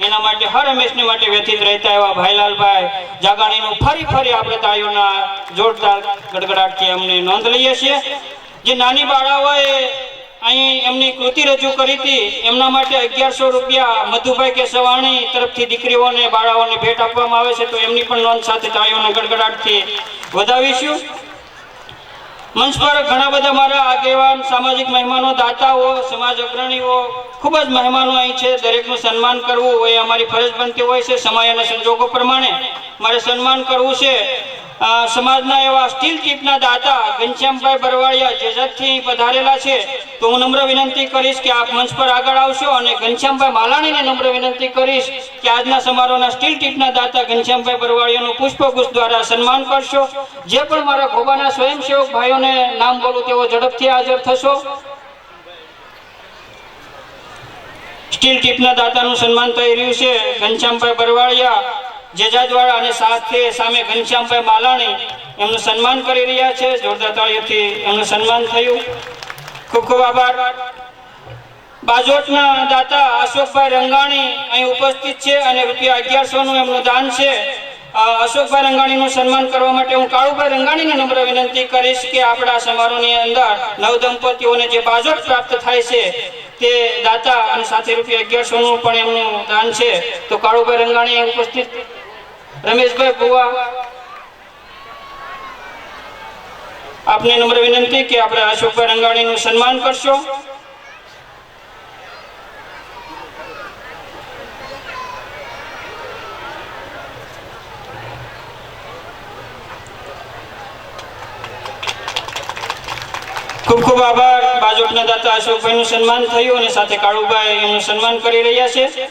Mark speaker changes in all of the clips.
Speaker 1: એના માટે હર હંમેશને માટે વ્યથિત રહેતા એવા ભાઈલાલભાઈ જાગાણીનું ફરી આપણે તાળીઓના જોરદાર ગડગડાટથી અમને નોંધ લઈએ છીએ। જે નાની બાળાઓએ અહીં એમની કૃતિ રજૂ કરી હતી એમના માટે 1100 રૂપિયા મધુભાઈ કે સવાણી તરફથી દીકરીઓને બાળાઓને ભેટ આપવામાં આવે છે, તો એમની પણ નોંધ સાથે તાળીઓના ગડગડાટથી વધાવીશું। મંચ પર ઘણા બધા મારા આગેવાન સામાજિક મહેમાનો, દાતાઓ, સમાજ અગ્રણીઓ, ખૂબ જ મહેમાનો અહીં છે। દરેકનું સન્માન કરવું એ અમારી ફરજ બનતી હોય છે। સમય અને સંજોગો પ્રમાણે મારે સન્માન કરવું છે સમાજના એવા સ્ટીલ ટીપના દાતા ઘનશ્યામભાઈ બરવાડિયા જેજાદથી પધારેલા છે, તો હું નમ્ર વિનંતી કરીશ કે આપ મંચ પર આગળ આવશો અને ઘનશ્યામભાઈ માલાણીને નમ્ર વિનંતી કરીશ કે આજના સમારોહના સ્ટીલ ટીપના દાતા ઘનશ્યામભાઈ બરવાડિયાનું પુષ્પગુચ્છ દ્વારા સન્માન કરશો। જે પણ મારા ખોબાના સ્વયંસેવક ભાઈઓને નામ બોલું તેઓ ઝડપથી હાજર થશો। સ્ટીલ ટીપના દાતાનું સન્માન થઈ રહ્યું છે ઘનશ્યામભાઈ બરવાડિયા જેજાદવાળા અને સામે ઘનશ્યામભાઈ માલાણી એમનું સન્માન કરી રહ્યા છે। જોરદાર તાળીઓથી એમનું સન્માન થયું, ખૂબ ખૂબ આભાર। બાજોટના દાતા અશોકભાઈ રંગાણી અહીં ઉપસ્થિત છે અને રૂપિયા 1100નું એમનું દાન છે। અશોકભાઈ રંગાણીનું સન્માન કરવા માટે હું કાળુભાઈ રંગાણીને નમ્ર વિનંતી કરીશ કે આપણા સમારોહની અંદર નવદંપતીઓને જે બાજોટ પ્રાપ્ત થાય છે તે દાતા અને સાથે રૂપિયા 1100નું પણ એમનું દાન છે, તો કાળુભાઈ રંગાણી ઉપસ્થિત, રમેશભાઈ ભુવા, આપને નમ્ર વિનંતી કે આપણે અશોકભાઈ રંગાણીનું સન્માન કરશો। ખૂબ ખૂબ આભાર। બાજોટના દાતા અશોકભાઈનું સન્માન થયું અને સાથે કાળુભાઈ એમનું સન્માન કરી રહ્યા છે।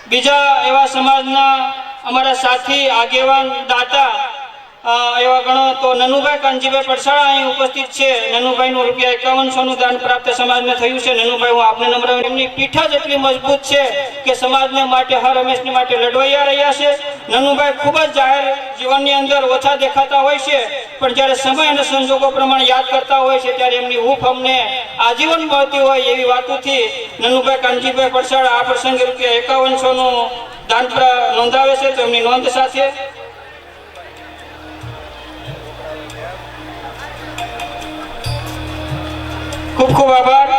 Speaker 1: બીજા એવા સમાજના અમારા સાથી આગેવાન દાતા એવા ગણો તો નનુભાઈ કાનજીભાઈ પડસાળા અહીં ઉપસ્થિત છે। નનુભાઈનું રૂપિયા 5100નું દાન પ્રાપ્ત સમાજને થયું છે। નનુભાઈ, હું આપને નમ્ર, એમની પીઠ જ એટલી મજબૂત છે કે સમાજને માટે હર હંમેશની માટે લડવાઈયા રહ્યા છે। નનુભાઈ ખૂબ જ જાહેર જીવનની અંદર ઓછા દેખાતા હોય છે, પણ જ્યારે સમય અને સંજોગો પ્રમાણે યાદ કરતા હોય છે ત્યારે એમની હૂંફ અમને આજીવન મળતી હોય એવી વાતોથી નનુભાઈ કાનજીભાઈ પડસાળા આ પ્રસંગે રૂપિયા 5100નું દાન નોંધાવે છે, તો એમની નોંધ સાથે ખૂબ ખૂબ આભાર।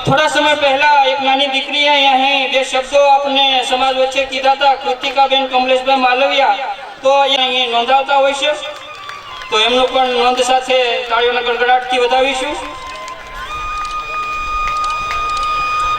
Speaker 1: થોડા સમય પહેલા એક નાની દીકરીએ અહીં બે શબ્દો આપણે સમાજ વચ્ચે કીધા હતા, કૃતિકાબેન કમલેશભાઈ માલવિયા, તો અહીં નોંધાવતા હોય છે, તો એમનું પણ નોંધ સાથે તાળીઓના ગડગડાટથી વધાવીશું।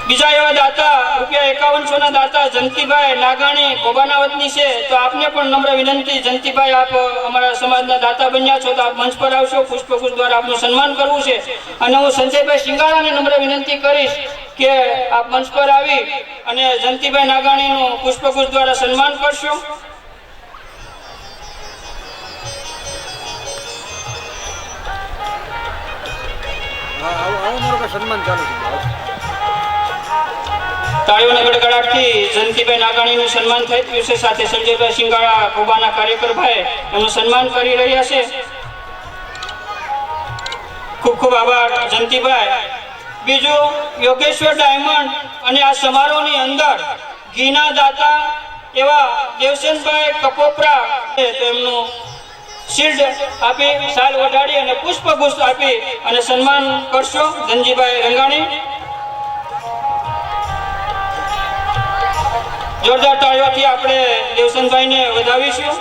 Speaker 1: બીજા એવા દાતા રૂપિયા 5100ના દાતા જંતીભાઈ નાગાણી ખોબાના વતની છે, તો આપને પણ નમ્ર વિનંતી, જંતીભાઈ આપ અમારા સમાજના દાતા બન્યા છો તો આપ મંચ પર આવશો, પુષ્પગુચ્છ દ્વારા આપનું સન્માન કરવું છે। અને હું સંજયભાઈ શિંગાળાને નમ્ર વિનંતી કરીશ કે આપ મંચ પર આવી અને જંતીભાઈ નાગાણીનું પુષ્પગુચ્છ દ્વારા સન્માન કરશો।
Speaker 2: સન્માન ચાલુ
Speaker 1: તાળીઓના ગડગડાટથી જંતીભાઈ નાગાણીનું સન્માન થઈ રહ્યું છે, સાથે સંજયભાઈ શિંગાળા ખોબાના કાર્યકરભાઈ એમનું સન્માન કરી રહ્યા છે। ખૂબ ખૂબ આભાર જંતીભાઈ। બીજું યોગેશ્વર ડાયમંડ અને આ સમારોહની અંદર ઘીના દાતા એવા દેવસેનભાઈ કપોપરા તેમનું શિલ્ડ આપી, સાલ ઓઢાડી અને પુષ્પગુચ્છ આપી અને સન્માન કરશો ધનજીભાઈ રંગાણી। જોરદાર તાળીઓથી આપણે દેવસનભાઈને વધાવીશું।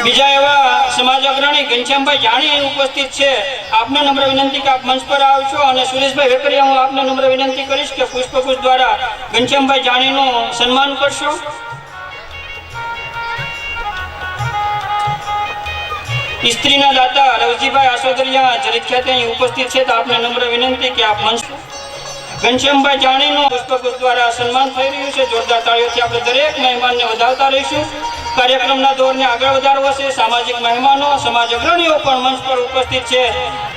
Speaker 1: બીજા એવા સમાજ અગ્રણી ઘનશ્યામભાઈ જાણી ઉપસ્થિત છે, આપને નમ્ર વિનંતી કે આપ મંચ પર આવશો અને સુરેશભાઈ વેકરિયા, હું આપને નમ્ર વિનંતી કરીશ કે પુષ્પગુચ્છ દ્વારા ઘનશ્યામભાઈ જાણીનું સન્માન કરશો। સ્ત્રીના દાતા રવજીભાઈ આસોદરિયા જરીખ્યાતે અહીં ઉપસ્થિત છે, તો આપને નમ્ર વિનંતી કે આપ મંચ ઘનશ્યામભાઈ જાણીનું પુષ્પગુચ્છ દ્વારા સન્માન થઈ રહ્યું છે। જોરદાર તાળીઓથી આપણે દરેક મહેમાનને વધાવતા રહીશું। કાર્યક્રમના દોરને આગળ વધારવો છે. સામાજિક મહેમાનો, સમાજ અગ્રણીઓ પણ મંચ પર ઉપસ્થિત છે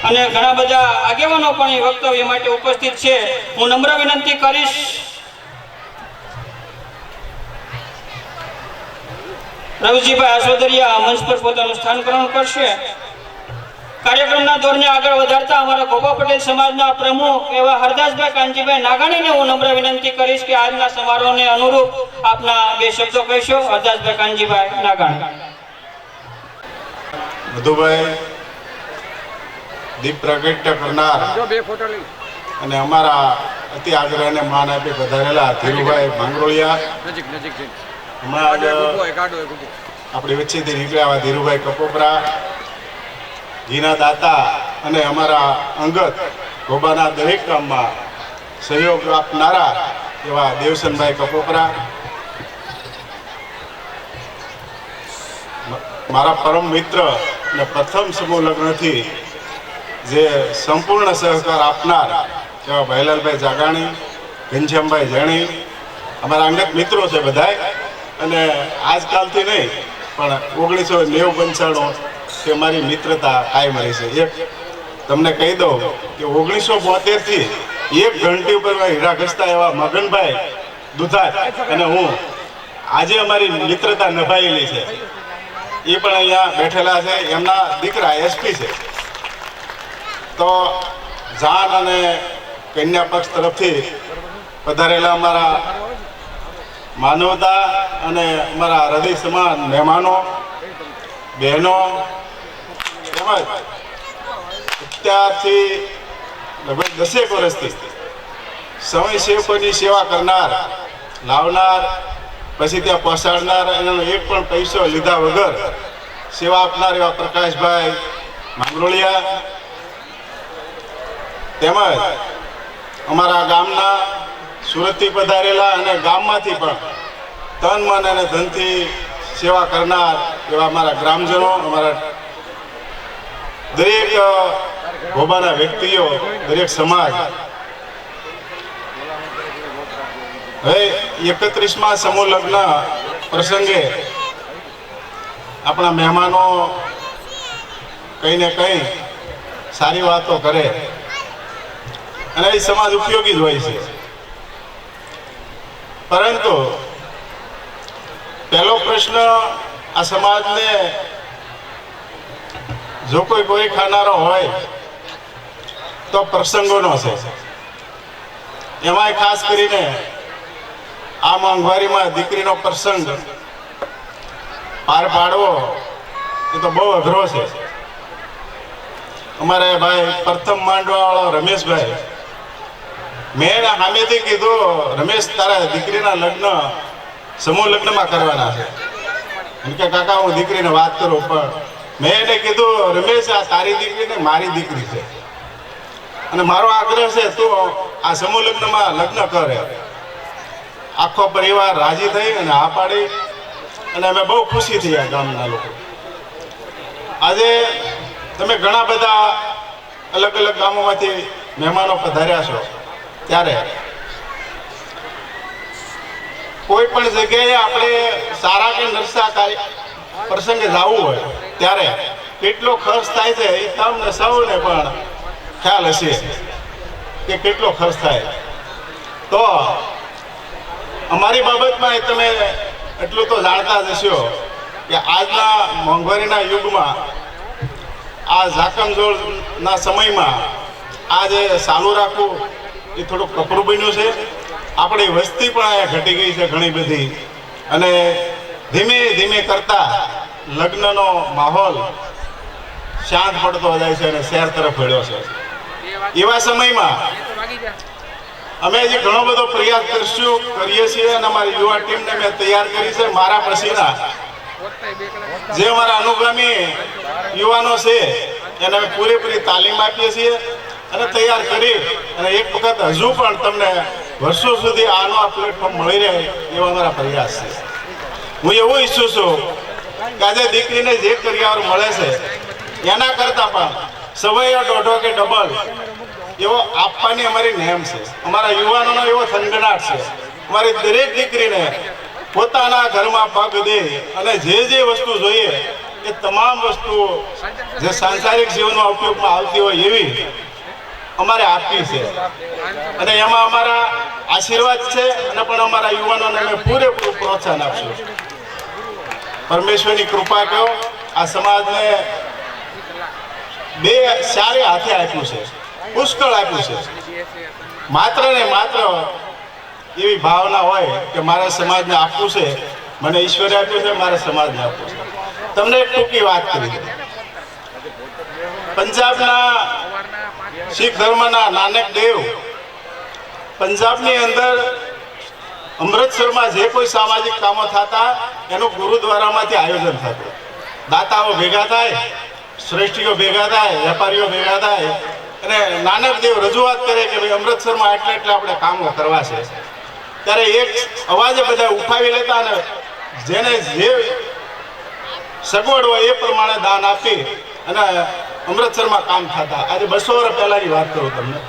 Speaker 1: અને ઘણા બધા આગેવાનો પણ એ વક્તવ્ય માટે ઉપસ્થિત છે. હું નમ્ર વિનંતી કરીશ રવજીભાઈ આસોદરિયા મંચ પર પોતાનું સ્થાન ગ્રહણ કરશે. કાર્યક્રમના દોરને આગળ વધારતા અમારા ગોપા પટેલ સમાજના પ્રમુખ એવા હરદાસભાઈ કાનજીભાઈ નાગાણીને હું નમ્ર વિનંતી કરીશ કે આજના સમારોહને અનુરૂપ આપના બે શબ્દો કહેશો. હરદાસભાઈ કાનજીભાઈ નાગાણી.
Speaker 2: મધુભાઈ દીપ પ્રગટ્ય કરનાર અને અમારા અતિ આગ્રહને માન આપી પધારેલા ધીરુભાઈ માંગરોળિયા, હમણાં આપણી વચ્ચેથી નીકળ્યા ધીરુભાઈ કપોપરા, ઘીના દાતા અને અમારા અંગત ગોબાના દરેક કામમાં સહયોગ આપનારા એવા દેવસનભાઈ કપોપરા, મારા પરમ મિત્ર અને પ્રથમ સમૂહ લગ્નથી જે સંપૂર્ણ સહકાર આપનાર એવા ભાઈલાલભાઈ જાગાણી, ઘનશ્યામભાઈ જેણી, અમારા અંગત મિત્રો છે બધાય. અને આજકાલથી નહીં પણ 1990-95 કે મારી મિત્રતા કાયમ રહી છે. એક તમને કહી દઉં કે 1972થી એક ઘંટી ઉપર હીરા ઘસતા એવા મગનભાઈ દુધાત અને હું આજે અમારી મિત્રતા નિભાવેલી છે. એ પણ અહીંયા બેઠેલા છે. એમના દીકરા એસપી છે. તો જાન અને કન્યા પક્ષ તરફથી પધારેલા અમારા માનવતા અને અમારા હૃદય સમાન મહેમાનો, બહેનો, તેમજ અત્યારથી લગભગ 10 વર્ષથી સમય સેવકોની સેવા કરનાર, લાવનાર, પછી ત્યાં પહોંચાડનાર, એનો એક પણ પૈસો લીધા વગર સેવા આપનાર એવા પ્રકાશભાઈ માંગરોળિયા, તેમજ અમારા ગામના સુરતથી પધારેલા અને ગામમાંથી પણ તન મન અને ધનથી સેવા કરનાર એવા અમારા ગ્રામજનો, અમારા દરેક ગોબાના વ્યક્તિઓ, દરેક સમાજ. હવે 31મા સમૂહ લગ્ન પ્રસંગે આપણા મહેમાનો કંઈ ને કંઈ સારી વાતો કરે અને એ સમાજ ઉપયોગી જ હોય છે. પરંતુ પહેલો પ્રશ્ન આ સમાજને જો કોઈ ખાનારો હોય તો પ્રસંગોનો છે. એમાંય ખાસ કરીને આ મોંઘવારીમાં દીકરીનો પ્રસંગ પાર પાડવો એ તો બહુ અઘરો છે. અમારે ભાઈ પ્રથમ માંડવાવાળો રમેશભાઈ, મેં સામેથી કીધું, રમેશ તારા દીકરીના લગ્ન સમૂહ લગ્નમાં કરવાના છે. એમ કે કાકા હું દીકરીને વાત કરું, પણ મેં એને કીધું રમેશ આ તારી દીકરી ને મારી દીકરી છે અને મારો આગ્રહ છે તું આ સમૂહ લગ્નમાં લગ્ન કરે. આખો પરિવાર રાજી થઈ અને આ પાડી અને અમે બહુ ખુશી થયા ગામના લોકો. આજે તમે ઘણા બધા અલગ અલગ ગામોમાંથી મહેમાનો પધાર્યા છો, ત્યારે કોઈ પણ જગ્યાએ આપણે સારા કે નરસા પ્રસંગે જવું હોય ત્યારે કેટલો ખર્ચ થાય છે એ તમને સૌને પણ ખ્યાલ હશે કે કેટલો ખર્ચ થાય. તો અમારી બાબતમાં તમે એટલું તો જાણતા જ હશો કે આજના મોંઘવારીના યુગમાં, આ ઝાકમઝોળના સમયમાં આ જે ચાલુ રાખવું એ થોડુંક કપરું બન્યું છે. આપણી વસ્તી પણ અહીંયા ઘટી ગઈ છે ઘણી બધી, અને ધીમે ધીમે કરતા લગ્નનો માહોલ શાંત પડતો જાય છે અને શહેર તરફ વળ્યો છે. એવા સમયમાં અમે જે ઘણો બધો પ્રયાસ કરીએ છીએ અને અમારી યુવા ટીમને મેં તૈયાર કરી છે. મારા પછીના જે અમારા અનુગામી યુવાનો છે એને અમે પૂરેપૂરી તાલીમ આપીએ છીએ અને તૈયાર કરી અને એક વખત હજુ પણ તમને વર્ષો સુધી આનો આ પ્લેટફોર્મ મળી રહે એવો અમારા પ્રયાસ છે. હું એવું ઈચ્છું છું કે આજે દીકરીને જે કરિયાવર મળે છે એના કરતાં પણ સવાયો દોઢો કે ડબલ એવો આપવાની અમારી નેમ છે. અમારા યુવાનોનો એવો થનગનાટ છે. અમારી દરેક દીકરીને પોતાના ઘરમાં પગ દે અને જે વસ્તુ જોઈએ એ તમામ વસ્તુઓ જે સાંસારિક જીવનમાં ઉપયોગમાં આવતી હોય એવી અમારે આપવી છે અને એમાં અમારા આશીર્વાદ છે અને પણ અમારા યુવાનોને અમે પૂરેપૂરું પ્રોત્સાહન આપશું. પરમેશ્વરની કૃપા કહો આ સમાજને બે સારે હાથે આપ્યું છે, પુષ્કળ આપ્યું છે. માત્ર ને માત્ર એવી ભાવના હોય કે મારા સમાજને આપવું છે, મને ઈશ્વરે આપ્યું છે, મારા સમાજને આપવું છે. તમને એક ટૂંકી વાત કરી દઉં. પંજાબના શીખ ધર્મના નાનક દેવ પંજાબની અંદર અમૃતસરમાં જે કોઈ સામાજિક કામો થતા એનું ગુરુદ્વારામાંથી આયોજન થતું. દાતાઓ ભેગા થાય, શ્રેષ્ઠીઓ ભેગા થાય, વેપારીઓ ભેગા થાય અને નાનક દેવ રજૂઆત કરે કે ભાઈ અમૃતસરમાં એટલે આપણે કામો કરવા છે. ત્યારે એક અવાજે બધા ઉઠાવી લેતા અને જેને જે સગવડ હોય એ પ્રમાણે દાન આપી અને અમૃતસરમાં કામ થતા. આજે 200 વર્ષ પહેલાની વાત કરું તમને.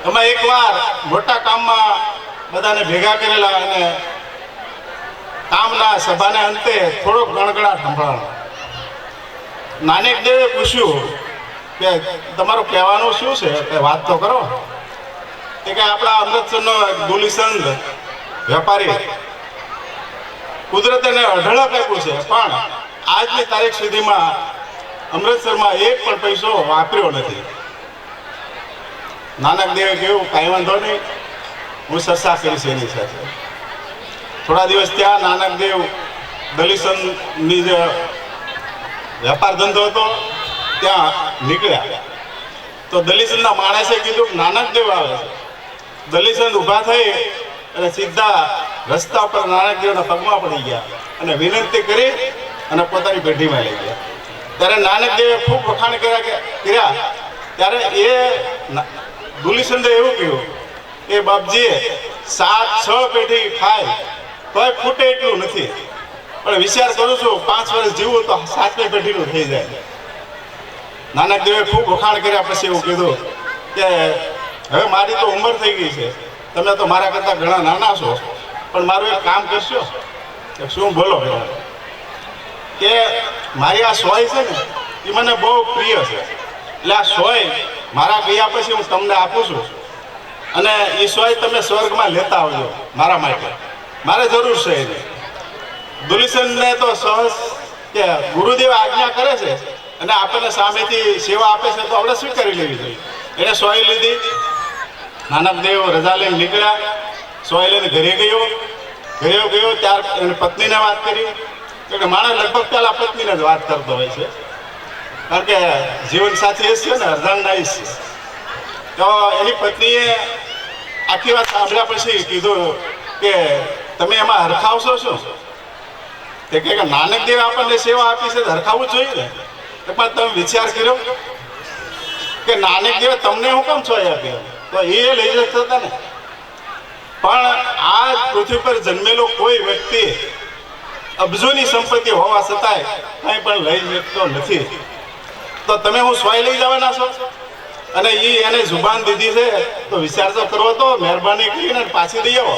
Speaker 2: એમાં એકવાર મોટા કામમાં બધાને ભેગા કરેલા અને કામના સભાને અંતે થોડોક ગણગણાટ સંભળાણો. નાનક દેવે પૂછ્યું કે તમારું કહેવાનું શું છે, કે વાત તો કરો. કે આપણા અમૃતસરનો દુલીચંદ વેપારી કુદરતે અઢળક આપ્યું છે, પણ આજની તારીખ સુધીમાં અમૃતસરમાં એક પણ પૈસો વાપર્યો નથી. નાનક દેવે કહ્યું કાંઈ વાંધો નહીં, હું ચર્ચા કરીશ એની સાથે. થોડા દિવસ ત્યાં નાનક દેવ દલીચંદની જે વેપાર ધંધો હતો ત્યાં નીકળ્યા. તો દલીચંદના માણસે કીધું કે નાનક દેવ આવે છે. દલીચંદ ઊભા થઈ અને સીધા રસ્તા ઉપર નાનક દેવના પગમાં પડી ગયા અને વિનંતી કરી અને પોતાની પેઢીમાં લઈ ગયા. ત્યારે નાનક દેવે ખૂબ વખાણ કર્યા. ત્યારે એ દુલીચંદે એવું કહ્યું કે બાપજી 7-6 પેઢી ખાય તોય ખૂટે એટલું નથી, પણ વિચાર કરું છું 5 વર્ષ જીવું તો 7મી પેઢીનું થઈ જાય. નાનક દેવે ખૂબ વખાણ કર્યા પછી એવું કીધું કે હવે મારી તો ઉંમર થઈ ગઈ છે, તમે તો મારા કરતાં ઘણા નાના છો, પણ મારું એક કામ કરશો. કે શું? બોલો. કે મારી આ સોય છે ને એ મને બહુ પ્રિય છે, એટલે આ સોય મારા ગયા પછી હું તમને આપું છું અને એ સોય તમે સ્વર્ગમાં લેતા આવજો મારા માટે, મારે જરૂર છે એની. દુલીચંદને તો સહજ કે ગુરુદેવ આજ્ઞા કરે છે અને આપણને સામેથી સેવા આપે છે તો આપણે સ્વીકારી લેવી જોઈએ. એને સોય લીધી. નાનક દેવ રજા લઈને નીકળ્યા. સોય લઈને ઘરે ગયો. ત્યાર એની પત્નીને વાત કરી. કે માણસ લગભગ પહેલા પત્નીને જ વાત કરતો હોય છે, કારણ કે જીવન સાથી એ છે ને અર્ધાંગના છે. તો એની પત્નીએ આખી વાત સાંભળ્યા પછી કીધું કે તમે એમાં હરખાવશો શું? તે કે નાનક દેવ આપણને સેવા આપી છે, હરખાવવું જોઈએ ને. પણ તમે વિચાર કર્યો કે નાનક દેવે તમને હું કેમ સોય આપી? તો એ લઈ જતા હતા ને. પણ આ પૃથ્વી પર જન્મેલો કોઈ વ્યક્તિ અબજોની સંપત્તિ હોવા છતાંય કંઈ પણ લઈ શકતો નથી. તો તમે હું સોય લઈ જવાના છો? અને એને જુબાન દીધી છે તો વિચાર તો કરવો. તો મહેરબાની કરીને પાછી દઈ આવો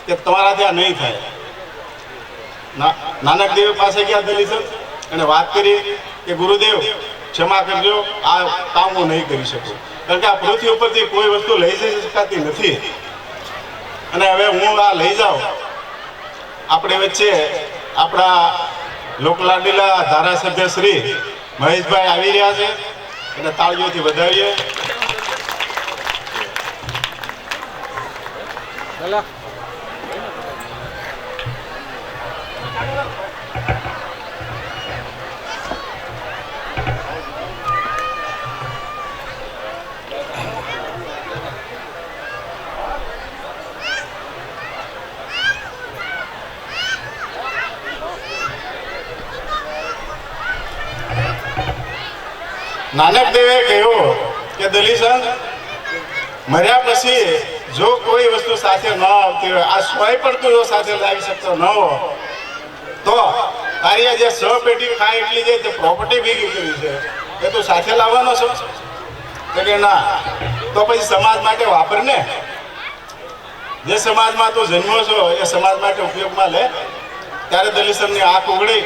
Speaker 2: કે તમારાથી આ નહીં થાય. નાનક દેવ પાસે ગયા દલીચંદ અને વાત કરી કે ગુરુદેવ ક્ષમા કરજો, આ કામ હું નહીં કરી શકું, કારણ કે આ પૃથ્વી ઉપરથી કોઈ વસ્તુ લઈ જઈ શકાતી નથી અને હવે હું આ લઈ જાઉં. આપણે વચ્ચે આપણા લોકલાડીલા ધારાસભ્ય શ્રી મહેશભાઈ આવી રહ્યા છે અને તાળીઓથી વધાવીએ. નાનક દેવે કહ્યું કે દલીચંદ મર્યા પછી જો કોઈ વસ્તુ સાથે ન આવતી હોય, આ સોય પણ તું જો સાથે લાવી શકતો ન હો તો તારી આ જે 6 પેઢી ખાય એટલી જે પ્રોપર્ટી ભેગી કરી છે એ તું સાથે લાવવાનો છો? કે ના, તો પછી સમાજ માટે વાપર ને. જે સમાજમાં તું જન્મ્યો છો એ સમાજ માટે ઉપયોગમાં લે. ત્યારે દલીસનની આંખ ઉઘડી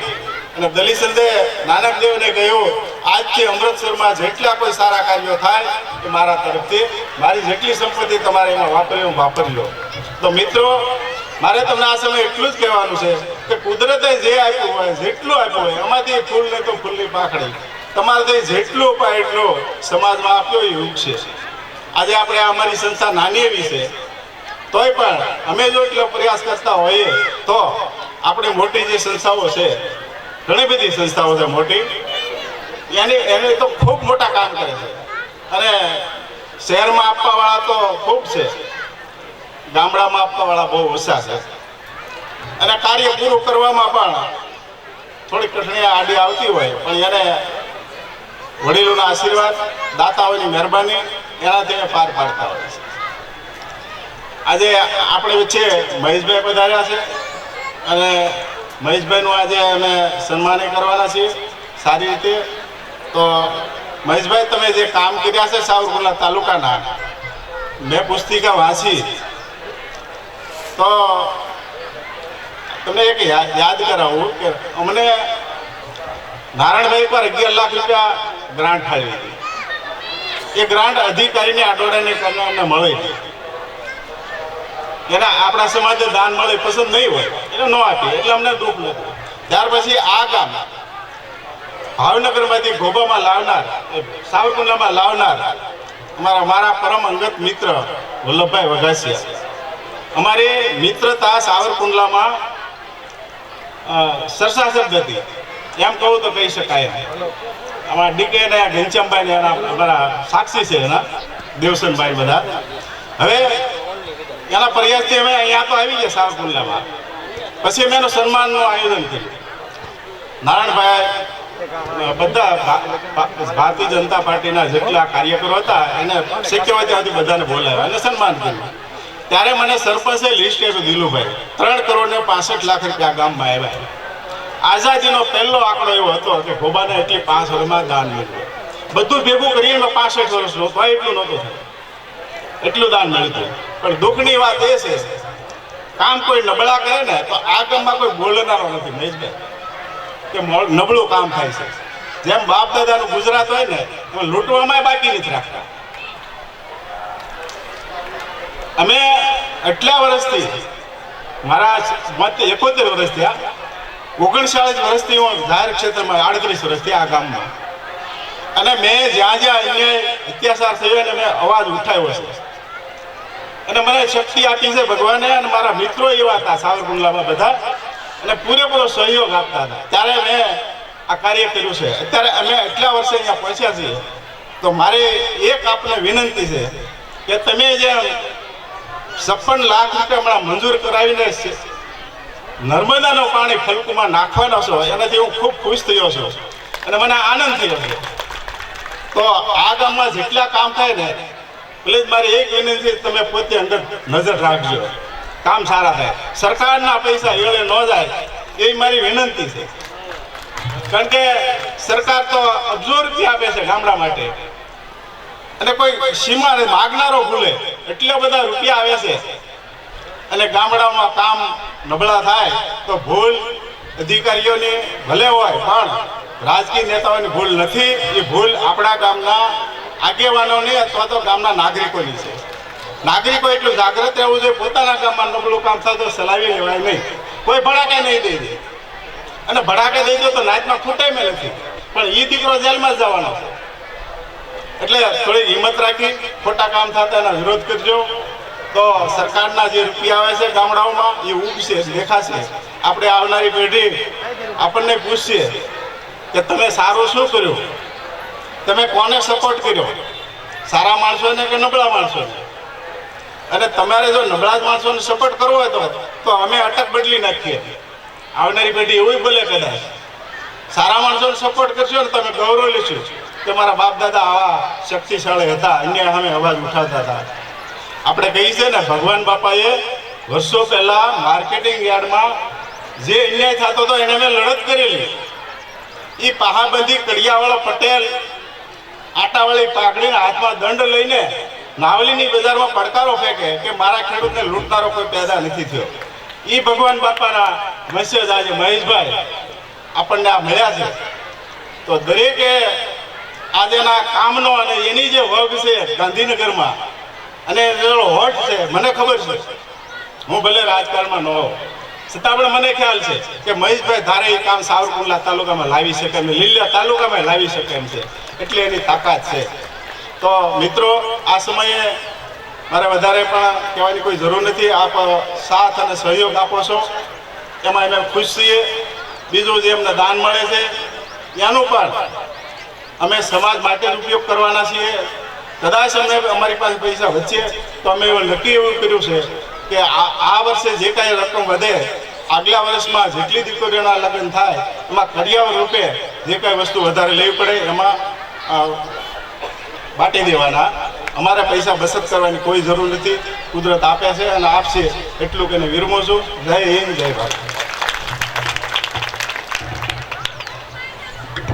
Speaker 2: અને દલીસંદે નાનકદેવને કહ્યું, આજથી અમૃતસરમાં જેટલા કોઈ સારા કાર્યો થાય એ મારા તરફથી, મારી જેટલી સંપત્તિ તમારે એમાં વાપરી લો. તો મિત્રો, મારે તમને આ સમય એટલું જ કહેવાનું છે કે કુદરતે જે આપ્યું હોય, જેટલું આપ્યું હોય, એમાંથી ફૂલ ને તો ફૂલની પાંખડી તમારે જેટલું ઉપાય એટલો સમાજમાં આપ્યો એ ઉગશે. આજે આપણે અમારી સંસ્થા નાની એવી છે, તોય પણ અમે જો એટલો પ્રયાસ કરતા હોઈએ તો આપણી મોટી જે સંસ્થાઓ છે, ઘણી બધી સંસ્થાઓ છે મોટી, એને તો ખૂબ મોટા કામ કરે છે. અને શહેરમાં આપવાવાળા તો ખૂબ છે, ગામડામાં આપવાવાળા બહુ ઓછા છે. અને કાર્ય પૂરું કરવામાં પણ થોડી કઠણાઈ આડી આવતી હોય, પણ એને વડીલોના આશીર્વાદ, દાતાઓની મહેરબાની, એનાથી અમે પાર પાડતા હોય છે. આજે આપણે વચ્ચે મહેશભાઈ પધાર્યા છે અને મહેશભાઈનું આજે અમે સન્માન કરવાના છીએ સારી રીતે. તો મહેશભાઈ, તમે જે કામ કર્યા છે સાવરકુંડલા તાલુકાના, મેં પુસ્તિકા વાંચી તો તમને એક યાદ કરાવું કે અમને નારાયણભાઈ પર 11 લાખ રૂપિયા ગ્રાન્ટ ફાળી હતી. એ ગ્રાન્ટ અધિકારીને આડોડાને કારણે અમને મળી હતી. એના આપણા સમાજે દાન મળે પસંદ નહીં હોય એને ન આપી, એટલે અમને દુઃખ નથી. ત્યાર પછી આ ગામ ભાવનગરમાંથી ગોબામાં લાવનાર, સાવરકુંડલામાં લાવનાર મારા પરમ અંગત મિત્ર વલ્લભભાઈ વઘાસિયા, અમારી મિત્રતા સાવરકુંડલામાં સરસા શબ્દ હતી એમ કહું તો કહી શકાય. અમારા ડીકે ને ઘનશ્યામભાઈ ને અમારા સાક્ષી છે, એના દેવસનભાઈ બધા. હવે એના પ્રયાસથી અમે અહીંયા તો આવી ગયા સાવરકુંડલામાં. પછી અમે એનું સન્માનનું આયોજન કર્યું. નારાયણભાઈ બધા ભારતીય જનતા પાર્ટીના જેટલા કાર્યકરો હતા એને શક્ય હોય ત્યાંથી બધાને બોલાવ્યા અને સન્માન કર્યું. ત્યારે મને સરપંચે લિસ્ટ કર્યું, દિલુભાઈ 3 કરોડ ને 65 લાખ રૂપિયા ગામમાં આવ્યા. આઝાદીનો પહેલો આંકડો એવો હતો કે ગોબાને એટલી 5 વર્ષમાં દાન મળ્યું. બધું ભેગું કરીને 65 વર્ષનો તો એટલું નહોતું થયું, એટલું દાન મળ્યું. પણ દુઃખની વાત એ છે, કામ કોઈ નબળા કરે ને તો આ ગામમાં કોઈ બોલનારો નથી મહેશભાઈ, કે નબળું કામ થાય છે. જેમ બાપ દાદાનું ગુજરાત હોય ને એમાં લૂંટવામાં બાકી નથી રાખતા. અમે એટલા વર્ષથી, મારા મતે 71 વર્ષ થયા, 39 વર્ષથી હું જાહેર ક્ષેત્રમાં, 38 વર્ષથી આ ગામમાં, અને મેં જ્યાં જ્યાં અન્યાય અત્યાચાર થયો ને મેં અવાજ ઉઠાવ્યો છે. અને મને શક્તિ આપી છે ભગવાને, અને મારા મિત્રો એવા હતા સાવરકુંડલામાં બધા, અને પૂરેપૂરો સહયોગ આપતા હતા. ત્યારે મેં આ કાર્ય કર્યું છે. અત્યારે અમે એટલા વર્ષે અહીંયા પહોંચ્યા છીએ, તો મારી એક આપને વિનંતી છે કે તમે જે 56 લાખ રૂપિયા હમણાં મંજૂર કરાવીને નર્મદાનું પાણી ફલકુમાં નાખવાના છો, એનાથી હું ખૂબ ખુશ થયો છું અને મને આનંદ થયો છે. તો આ ગામમાં જેટલા કામ થાય ને, પ્લીઝ મારી એક વિનંતી, તમે પોતે અંદર નજર રાખજો, કામ સારા થાય. સરકારના પૈસા એળે ન જાય એ મારી વિનંતી છે. કારણ કે સરકાર તો અબજો રૂપિયા આપે છે ગામડા માટે, અને કોઈ સીમા માગનારો ભૂલે એટલા બધા રૂપિયા આવે છે, અને ગામડામાં કામ નબળા થાય તો ભૂલ અધિકારીઓની ભલે હોય, પણ રાજકીય નેતાઓની ભૂલ નથી. એ ભૂલ આપણા ગામના આગેવાનોની અથવા તો ગામના નાગરિકોની છે. નાગરિકો એટલું જાગૃત રહેવું જોઈએ, પોતાના ગામમાં નબળું કામ થાય તો ચલાવી લેવાય નહીં. કોઈ ભડાકે નહીં દઈ દે, અને ભડાકે દઈ દો તો નાચમાં ખૂટે મેં નથી, પણ એ દીકરો જેલમાં જ જવાનો છે. એટલે થોડી હિંમત રાખી ખોટા કામ થતા એના વિરોધ કરજો. તો સરકારના જે રૂપિયા આવે છે ગામડાઓમાં એ ઉગશે, દેખાશે. આપણે આવનારી પેઢી આપણને પૂછશે કે તમે સારું શું કર્યું, તમે કોને સપોર્ટ કર્યો, સારા માણસોને કે નબળા માણસોને. અને તમારે જો નબળા માણસોને સપોર્ટ કરવો હોય તો અમે અટક બદલી નાખીએ. આવનારી પેઢી એવું બોલે, કદાચ સારા માણસોને સપોર્ટ કરશો ને તમે ગૌરવ લેશો કે મારા બાપ દાદા આવા શક્તિશાળી હતા, અન્યાય સામે અવાજ ઉઠાવતા હતા. આપણે કહીએ છે ને, ભગવાન બાપાએ વર્ષો પહેલા માર્કેટિંગ યાર્ડમાં જે અન્યાય થતો હતો એને મેં લડત કરેલી. એ પહાબંધી કડિયાવાળો પટેલ આટાવાળી પાઘડીના હાથમાં દંડ લઈને નાવલીની બજારમાં પડકારો ફેંકે કે મારા ખેડૂતને લૂંટનારો કોઈ પેદા નથી થયો. એ ભગવાન બાપાના મેસેજ આજે મહેશભાઈ આપણને આ મળ્યા છે. તો દરેકે આજેના કામનો અને એની જે વગ છે ગાંધીનગરમાં અને એનો હોટ છે, મને ખબર છે, હું ભલે રાજકારણમાં ન હોઉં છતાં પણ મને ખ્યાલ છે કે મહેશભાઈ ધારે એ કામ સાવરકુંડલા તાલુકામાં લાવી શકે એમ, લીલા તાલુકામાં લાવી શકે એમ છે, એટલે એની તાકાત છે. તો મિત્રો, આ સમયે મારે વધારે પણ કહેવાની કોઈ જરૂર નથી. આપ સાથ અને સહયોગ આપો છો એમાં અમે ખુશ છીએ. બીજું જે અમને દાન મળે છે એનું પણ અમે સમાજ માટે જ ઉપયોગ કરવાના છીએ. કદાચ અમને અમારી પાસે પૈસા વચ્ચે તો અમે એવું નક્કી એવું કર્યું છે કે આ વર્ષે જે કાંઈ રકમ વધે, આગલા વર્ષમાં જેટલી દીકરીઓના લગ્ન થાય એમાં કરિયાવર રૂપે જે કાંઈ વસ્તુ વધારે લેવી પડે એમાં બાટી દેવાના. અમારે પૈસા બચત કરવાની કોઈ જરૂર નથી. કુદરત આપે છે અને આપશે એટલું કે વિરમું છું. જય હિન્દ, જય ભારત.